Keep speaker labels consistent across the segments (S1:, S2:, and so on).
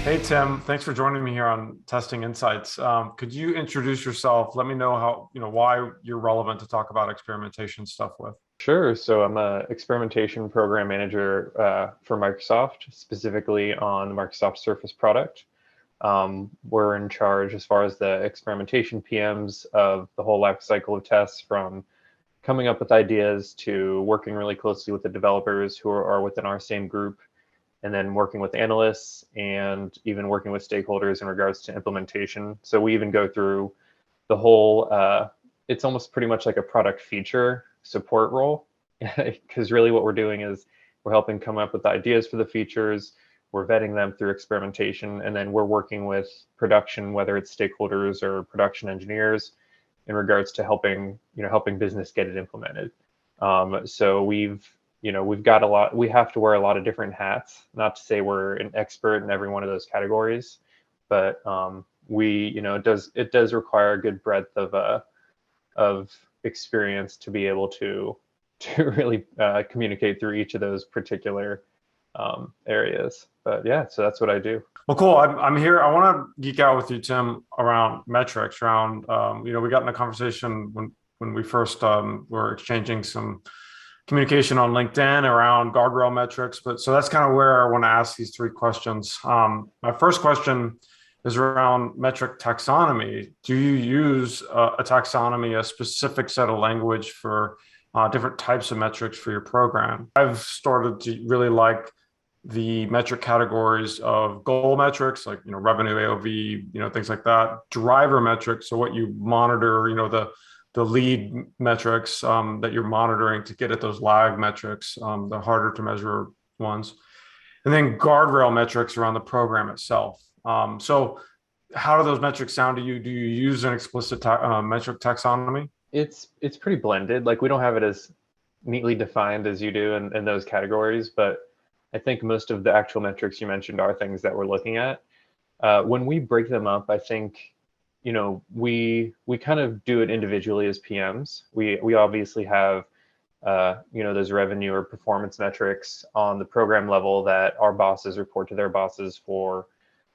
S1: Hey Tim, thanks for joining me here on Testing Insights. Could you introduce yourself? Let me know why you're relevant to talk about experimentation stuff with.
S2: Sure. So I'm a experimentation program manager for Microsoft, specifically on the Microsoft Surface product. We're in charge as far as the experimentation PMs of the whole life cycle of tests, from coming up with ideas to working really closely with the developers who are within our same group, and then working with analysts and even working with stakeholders in regards to implementation. So we even go through the whole, it's almost pretty much like a product feature support role, because really what we're doing is we're helping come up with the ideas for the features, we're vetting them through experimentation, and then we're working with production, whether it's stakeholders or production engineers, in regards to helping business get it implemented. So we've got a lot, we have to wear a lot of different hats, not to say we're an expert in every one of those categories, but it does require a good breadth of experience to be able to really communicate through each of those particular areas. But yeah, so that's what I do.
S1: Well, cool. I'm here. I want to geek out with you, Tim, around metrics. We got in a conversation when we first were exchanging some communication on LinkedIn around guardrail metrics. But so that's kind of where I want to ask these three questions. My first question is around metric taxonomy. Do you use a taxonomy, a specific set of language for different types of metrics for your program? I've started to really like the metric categories of goal metrics, like revenue, AOV, things like that. Driver metrics, so what you monitor, the lead metrics that you're monitoring to get at those lag metrics, the harder to measure ones. And then guardrail metrics around the program itself. So how do those metrics sound to you? Do you use an explicit metric taxonomy?
S2: It's pretty blended. Like, we don't have it as neatly defined as you do in those categories, but I think most of the actual metrics you mentioned are things that we're looking at. When we break them up, I think we kind of do it individually as PMs. We obviously have those revenue or performance metrics on the program level that our bosses report to their bosses for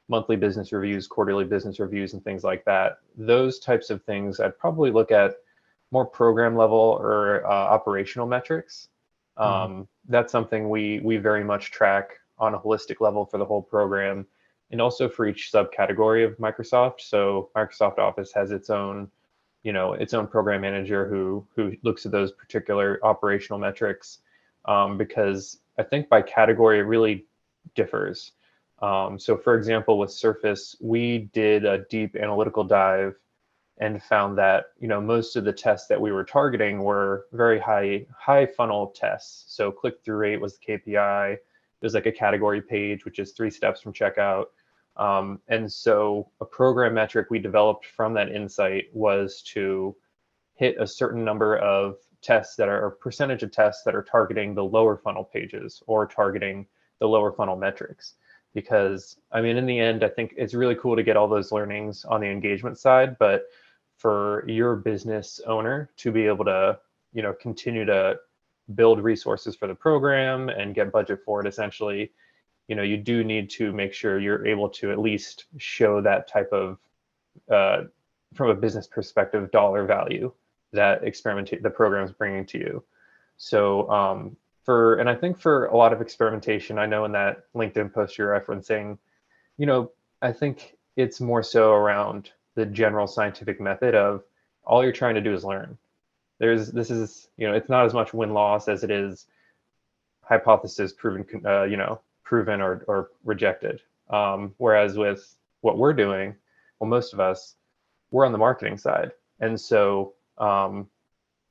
S2: monthly business reviews, quarterly business reviews, and things like that. Those types of things I'd probably look at more program level or operational metrics. That's something we very much track on a holistic level for the whole program, and also for each subcategory of Microsoft. So Microsoft Office has its own program manager who looks at those particular operational metrics, because I think by category it really differs. So for example, with Surface, we did a deep analytical dive and found that most of the tests that we were targeting were very high funnel tests. So click-through rate was the KPI. There's like a category page, which is 3 steps from checkout. And so a program metric we developed from that insight was to hit a certain number of tests that are a percentage of tests that are targeting the lower funnel pages or targeting the lower funnel metrics. Because I mean, in the end, I think it's really cool to get all those learnings on the engagement side, but for your business owner to be able to, continue to build resources for the program and get budget for it, essentially, you do need to make sure you're able to at least show that type of, from a business perspective, dollar value that the program is bringing to you. So and I think for a lot of experimentation, I know in that LinkedIn post you're referencing, I think it's more so around the general scientific method of all you're trying to do is learn. It's not as much win-loss as it is hypothesis proven, proven or rejected. Whereas with what we're doing, well, most of us, we're on the marketing side. And so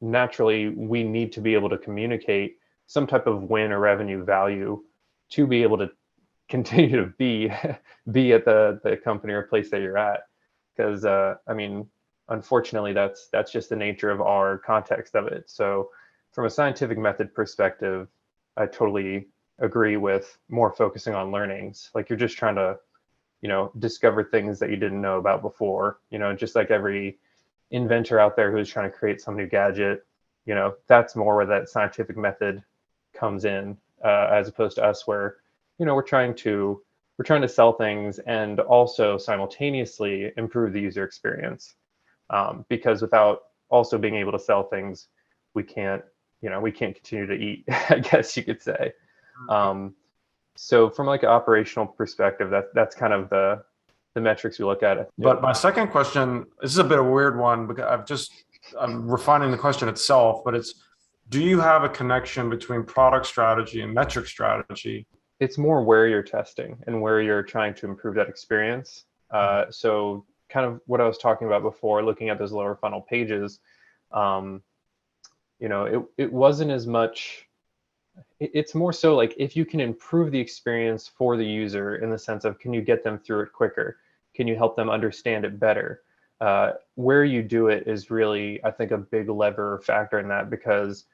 S2: naturally, we need to be able to communicate some type of win or revenue value to be able to continue to be at the company or place that you're at. Because I mean, unfortunately, that's just the nature of our context of it. So from a scientific method perspective, I totally agree with more focusing on learnings. Like, you're just trying to, discover things that you didn't know about before. Just like every inventor out there who's trying to create some new gadget, that's more where that scientific method comes in, as opposed to us where, we're trying to we're trying to sell things and also simultaneously improve the user experience. Because without also being able to sell things, we can't continue to eat, I guess you could say. So from like an operational perspective, that's kind of the metrics we look at.
S1: But my second question, this is a bit of a weird one because I'm refining the question itself, but it's, do you have a connection between product strategy and metric strategy?
S2: It's more where you're testing and where you're trying to improve that experience. So kind of what I was talking about before, looking at those lower funnel pages, it wasn't as much, it's more so like if you can improve the experience for the user in the sense of, can you get them through it quicker? Can you help them understand it better? Where you do it is really, I think, a big lever factor in that, because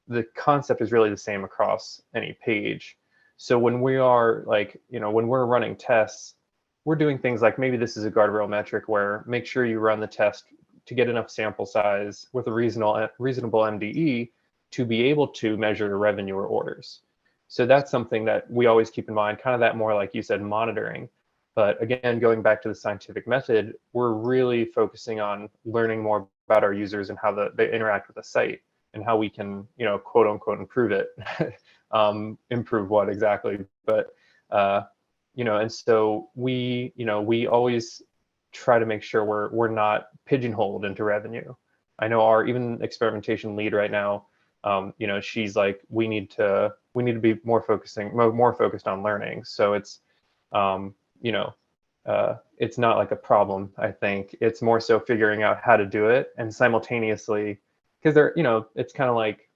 S2: the concept is really the same across any page. So when we are like, when we're running tests, we're doing things like, maybe this is a guardrail metric where make sure you run the test to get enough sample size with a reasonable MDE to be able to measure revenue or orders. So that's something that we always keep in mind, kind of that more, like you said, monitoring. But again, going back to the scientific method, we're really focusing on learning more about our users and how they interact with the site and how we can, quote unquote, improve it. Improve what exactly? But, and so we always try to make sure we're not pigeonholed into revenue. I know our even experimentation lead right now, she's like, we need to be more focused on learning. So it's, it's not like a problem. I think it's more so figuring out how to do it, and simultaneously, because it's kind of like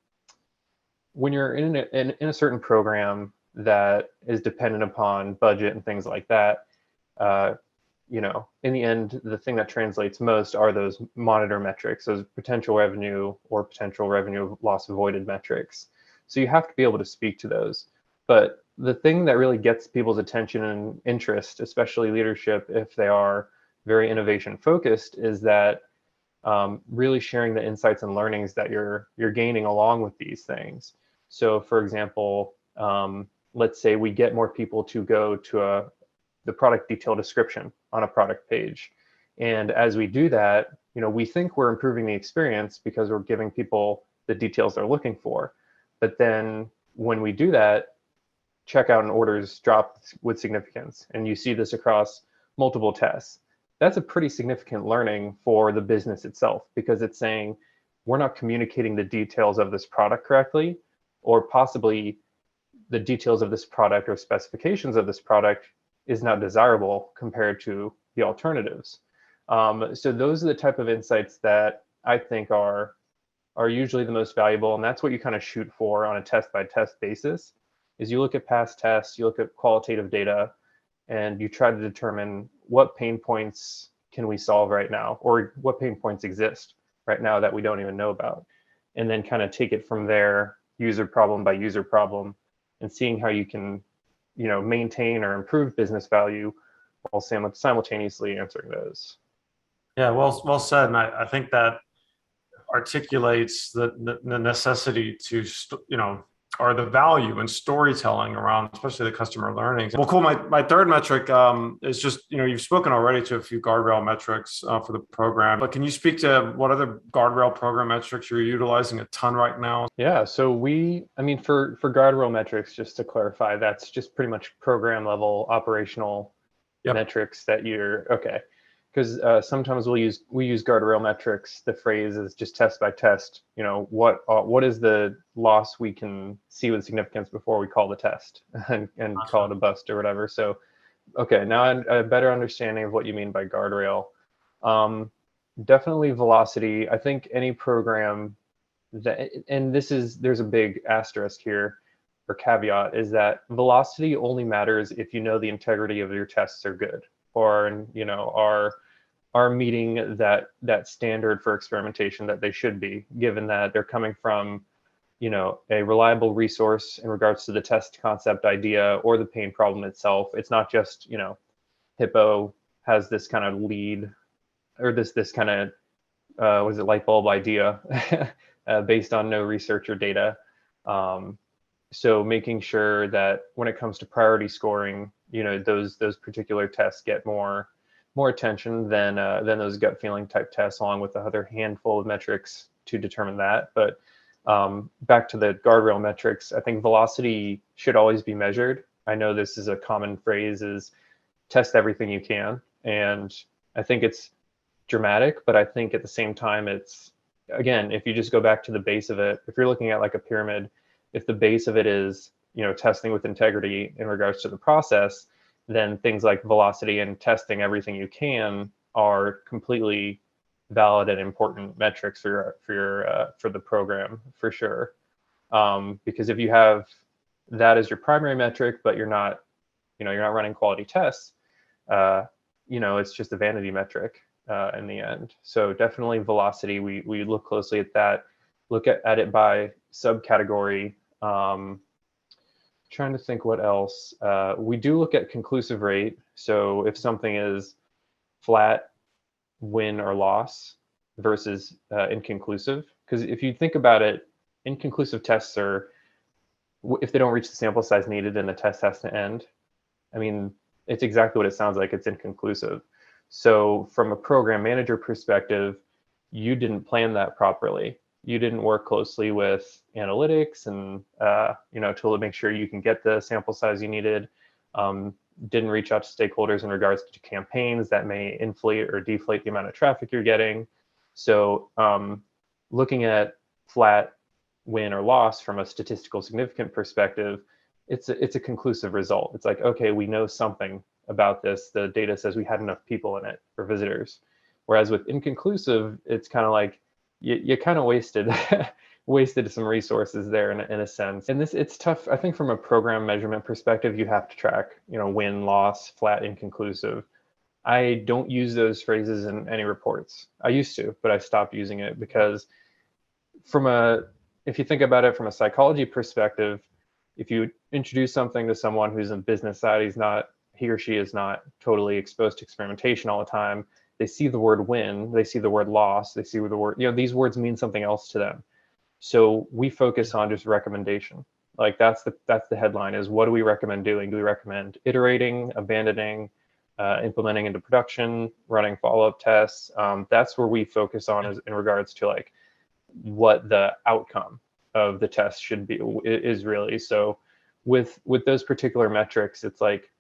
S2: when you're in a certain program that is dependent upon budget and things like that, in the end, the thing that translates most are those monitor metrics, those potential revenue or potential revenue loss avoided metrics. So you have to be able to speak to those. But the thing that really gets people's attention and interest, especially leadership, if they are very innovation focused, is that really sharing the insights and learnings that you're gaining along with these things. So for example, let's say we get more people to go to the product detail description on a product page. And as we do that, we think we're improving the experience because we're giving people the details they're looking for. But then when we do that, checkout and orders drop with significance. And you see this across multiple tests. That's a pretty significant learning for the business itself, because it's saying we're not communicating the details of this product correctly, or possibly the details of this product or specifications of this product is not desirable compared to the alternatives. So those are the type of insights that I think are usually the most valuable, and that's what you kind of shoot for on a test by test basis. Is you look at past tests, you look at qualitative data, and you try to determine what pain points can we solve right now, or what pain points exist right now that we don't even know about, and then kind of take it from there, user problem by user problem, and seeing how you can maintain or improve business value while simultaneously answering those.
S1: Yeah, well said. And I think that articulates the necessity to, or the value in storytelling around, especially the customer learnings. Well, cool. My third metric is just, you've spoken already to a few guardrail metrics for the program, but can you speak to what other guardrail program metrics you're utilizing a ton right now?
S2: Yeah, so for guardrail metrics, just to clarify, that's just pretty much program level operational metrics that okay. Because sometimes we use guardrail metrics. The phrase is just test by test. What is the loss we can see with significance before we call the test and call it a bust or whatever. So, okay, now a better understanding of what you mean by guardrail. Definitely velocity. I think any program and there's a big asterisk here or caveat, is that velocity only matters if you know the integrity of your tests are good, or are meeting that standard for experimentation that they should be, given that they're coming from a reliable resource in regards to the test concept idea or the pain problem itself. It's not just Hippo has this kind of lead, or this kind of light bulb idea based on no research or data. So making sure that when it comes to priority scoring, those particular tests get more attention than those gut feeling type tests, along with the other handful of metrics to determine that. But back to the guardrail metrics, I think velocity should always be measured. I know this is a common phrase, is test everything you can. And I think it's dramatic, but I think at the same time, it's, again, if you just go back to the base of it, if you're looking at like a pyramid, if the base of it is, testing with integrity in regards to the process, then things like velocity and testing everything you can are completely valid and important metrics for the program, for sure. Because if you have that as your primary metric, but you're not running quality tests, it's just a vanity metric in the end. So definitely velocity, we look closely at that, look at it by subcategory. Trying to think what else. We do look at conclusive rate. So if something is flat, win or loss versus inconclusive, because if you think about it, inconclusive tests are, if they don't reach the sample size needed and the test has to end, I mean, it's exactly what it sounds like, it's inconclusive. So from a program manager perspective, you didn't plan that properly. You didn't work closely with analytics and to make sure you can get the sample size you needed. Didn't reach out to stakeholders in regards to campaigns that may inflate or deflate the amount of traffic you're getting. So looking at flat win or loss from a statistical significant perspective, it's a conclusive result. It's like, okay, we know something about this. The data says we had enough people in it for visitors. Whereas with inconclusive, it's kind of like you kind of wasted some resources there in a sense. And it's tough. I think from a program measurement perspective, you have to track, win, loss, flat, inconclusive. I don't use those phrases in any reports. I used to, but I stopped using it because if you think about it from a psychology perspective, if you introduce something to someone who's in business side, he or she is not totally exposed to experimentation all the time. They see the word win, they see the word loss, they see the word, these words mean something else to them. So we focus on just recommendation. Like that's the headline, is what do we recommend doing? Do we recommend iterating, abandoning, implementing into production, running follow-up tests? That's where we focus on, is in regards to like what the outcome of the test should be, is really. So with those particular metrics, it's like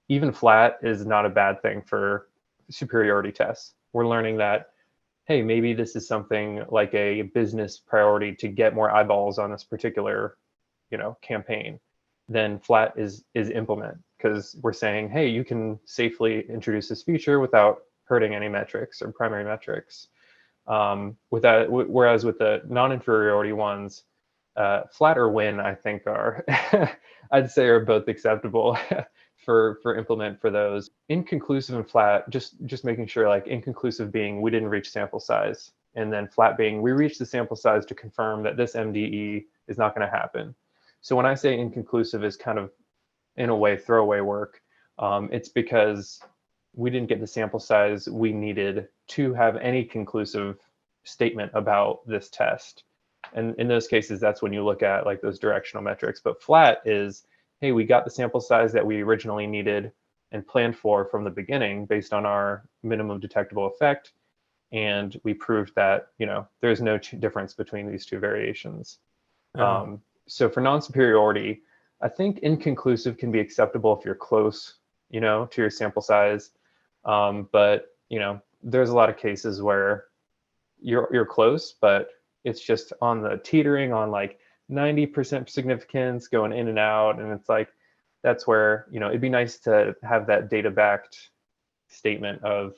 S2: even flat is not a bad thing for superiority tests. We're learning that, hey, maybe this is something like a business priority to get more eyeballs on this particular, campaign. Then flat is implement, because we're saying, hey, you can safely introduce this feature without hurting any metrics or primary metrics. Whereas with the non-inferiority ones, flat or win, I think are, I'd say are both acceptable for implement for those. Inconclusive and flat, just making sure, like inconclusive being we didn't reach sample size, and then flat being we reached the sample size to confirm that this MDE is not going to happen. So when I say inconclusive is kind of, in a way, throwaway work, it's because we didn't get the sample size we needed to have any conclusive statement about this test. And in those cases, that's when you look at like those directional metrics. But flat is, hey, we got the sample size that we originally needed and planned for from the beginning based on our minimum detectable effect. And we proved that, there's no difference between these two variations. So for non-superiority, I think inconclusive can be acceptable if you're close, to your sample size. But, there's a lot of cases where you're close, but it's just on the teetering on like 90% significance going in and out. And it's like, that's where, it'd be nice to have that data-backed statement of,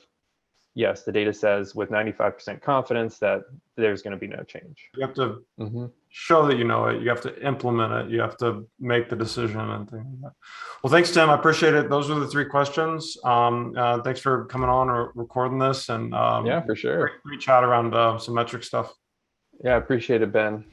S2: yes, the data says with 95% confidence that there's going to be no change.
S1: You have to show that you know it. You have to implement it. You have to make the decision and things like that. Well, thanks, Tim. I appreciate it. Those were the 3 questions. Thanks for coming on or recording this. And
S2: yeah, for sure.
S1: Great chat around some metric stuff.
S2: Yeah, I appreciate it, Ben.